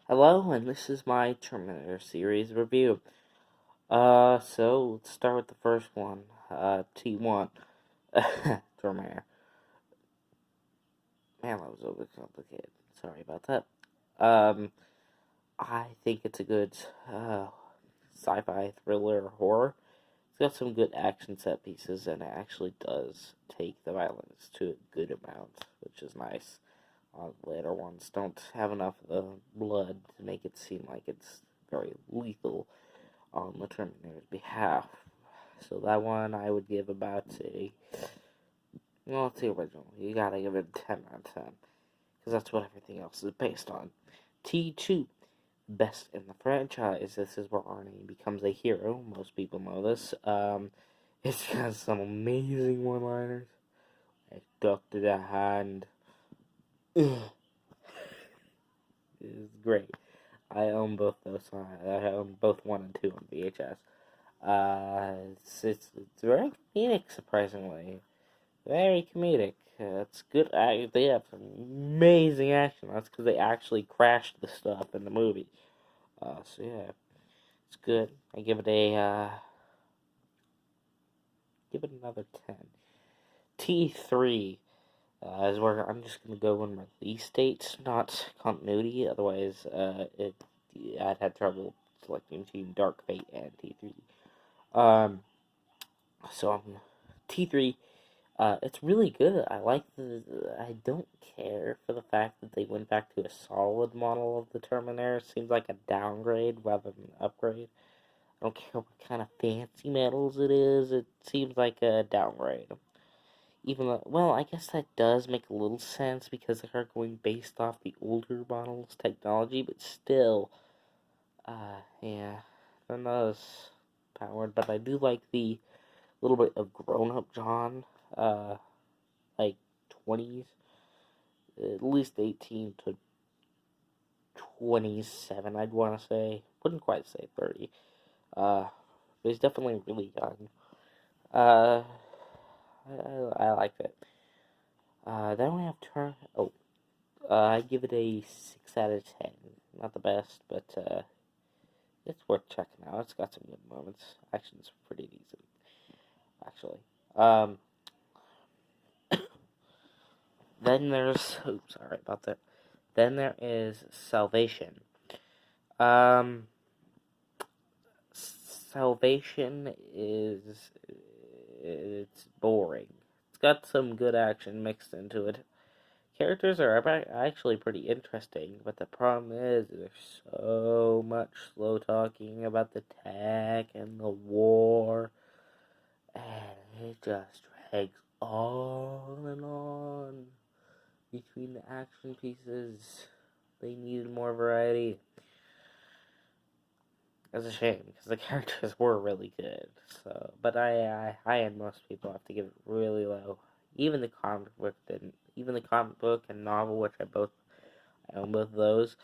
Hello, and this is my Terminator series review. So let's start with the first one. T1. Terminator. Man, that was overcomplicated. Sorry about that. Um, I think it's a good sci-fi thriller horror. It's got some good action set pieces, and it actually does take the violence to a good amount, which is nice. Later ones don't have enough of the blood to make it seem like it's very lethal on the Terminator's behalf. So that one I would give about it's the original. You gotta give it a 10 out of 10. Because that's what everything else is based on. T2, best in the franchise. This is where Arnie becomes a hero. Most people know this. It's got some amazing one-liners. Like, duck to the hand. Ugh. It's great. I own both those. I own both 1 and 2 on VHS. It's very comedic, surprisingly. Very comedic. It's good. They have some amazing action. That's because they actually crashed the stuff in the movie. So yeah, it's good. I give it another 10. T3 is where I'm just gonna go on release date, not continuity. Otherwise, I'd had trouble selecting between Dark Fate and T3. Um, so I'm T3. It's really good. I don't care for the fact that they went back to a solid model of the Terminator. It seems like a downgrade rather than an upgrade. I don't care what kind of fancy metals it is. It seems like a downgrade. Even though, well, I guess that does make a little sense because they are going based off the older models' technology, but still, yeah, they're not as powered. But I do like the little bit of grown-up John. Like 20s, at least 18 to 27, I'd want to say. Wouldn't quite say 30. But he's definitely really young. Uh, I like it. Then we have I give it a 6 out of 10. Not the best, but it's worth checking out. It's got some good moments. Action's pretty decent, actually. Um, then there's, sorry about that. Then there is Salvation. Um, Salvation is it's boring. It's got some good action mixed into it. Characters are actually pretty interesting, but the problem is there's so much slow talking about the tech and the war, and it just drags on and on between the action pieces. They needed more variety. It's a shame because the characters were really good. So, but I and most people have to give it really low. Even the comic book didn't. Even the comic book and novel, which I own both of those.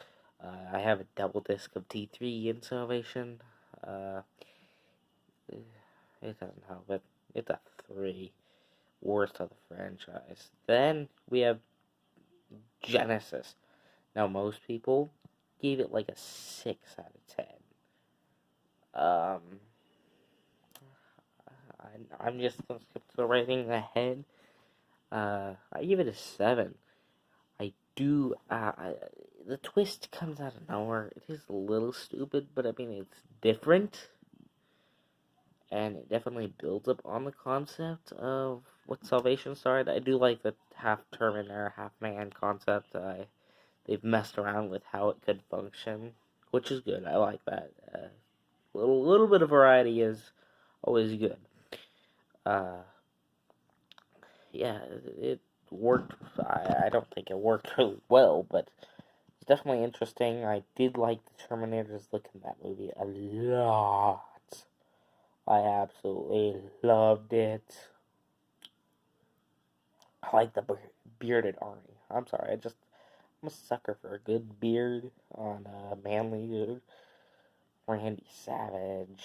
I have a double disc of T3 in Salvation. Uh, it doesn't help it. It's a 3. Worst of the franchise. Then we have Genesis. Now most people gave it like a 6 out of 10. Um, I'm just gonna skip to the rating ahead. I give it a 7. I do. The twist comes out of nowhere. It is a little stupid, but I mean it's different, and it definitely builds up on the concept of what Salvation started. I do like the half Terminator, half man concept. They've messed around with how it could function, which is good. I like that. Little bit of variety is always good. Uh, yeah, it worked. I don't think it worked really well, but it's definitely interesting. I did like the Terminator's look in that movie a lot. I absolutely loved it. I like the bearded Arnie. I'm sorry, I'm a sucker for a good beard on a manly dude. Randy Savage.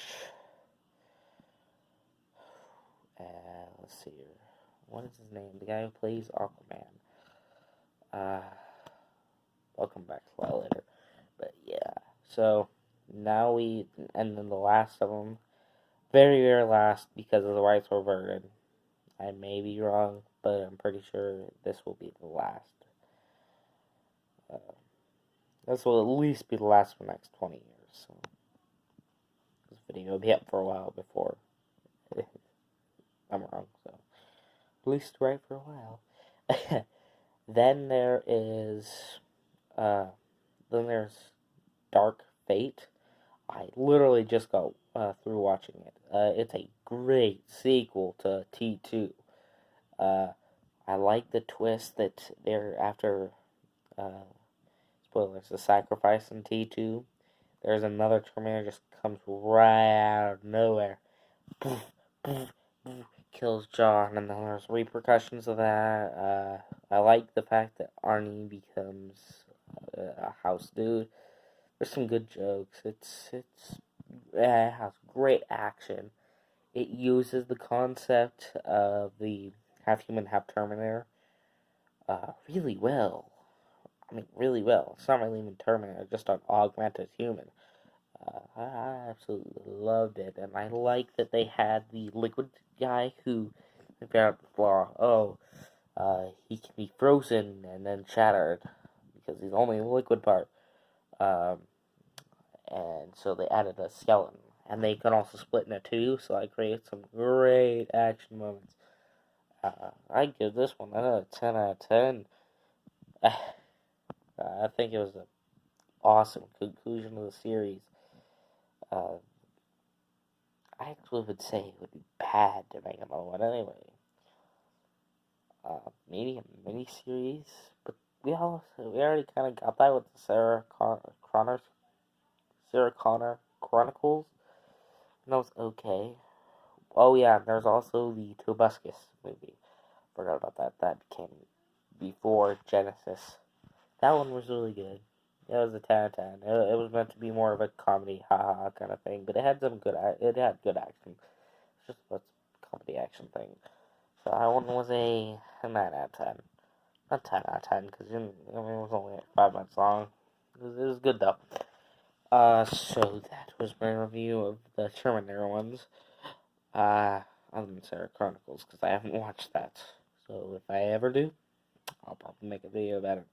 Let's see here. What is his name? The guy who plays Aquaman. Uh, I'll come back to that later. But yeah, So now and then the last of them, very, very last, because of the rights were Virgin. I may be wrong, but I'm pretty sure this will be the last. Uh, this will at least be the last for the next 20 years. So this video will be up for a while before I'm wrong. So at least right for a while. Then there is, uh, then there's Dark Fate. I literally just got through watching it. It's a great sequel to T2. I like the twist that they're after, spoilers, the sacrifice in T2. There's another Terminator just comes right out of nowhere. Poof, poof, poof, kills John, and then there's repercussions of that. I like the fact that Arnie becomes a house dude. There's some good jokes. It has great action. It uses the concept of the half human, half Terminator really well. I mean, really well. It's not really even Terminator, just an augmented human. I absolutely loved it, and I like that they had the liquid guy who figured out the flaw. Oh, he can be frozen and then shattered because he's only the liquid part. Um, and so they added a skeleton, and they can also split into two. So I created some great action moments. I give this one a 10 out of 10. I think it was an awesome conclusion of the series. Uh, I actually would say it would be bad to make another one anyway. Maybe a mini-series, but we already kind of got that with the Sarah Connor Chronicles, and that was okay. Oh yeah, there's also the Tobuscus movie. Forgot about that. That came before Genesis. That one was really good. It was a 10 out of 10. It was meant to be more of a comedy, haha kind of thing, but it had it had good action. It's just a comedy action thing. So that one was a 9 out of 10. Not 10 out of 10, because it was only like 5 minutes long. It was good though. So that was my review of the Terminator ones. Other than Sarah Chronicles, because I haven't watched that. So if I ever do, I'll probably make a video about it.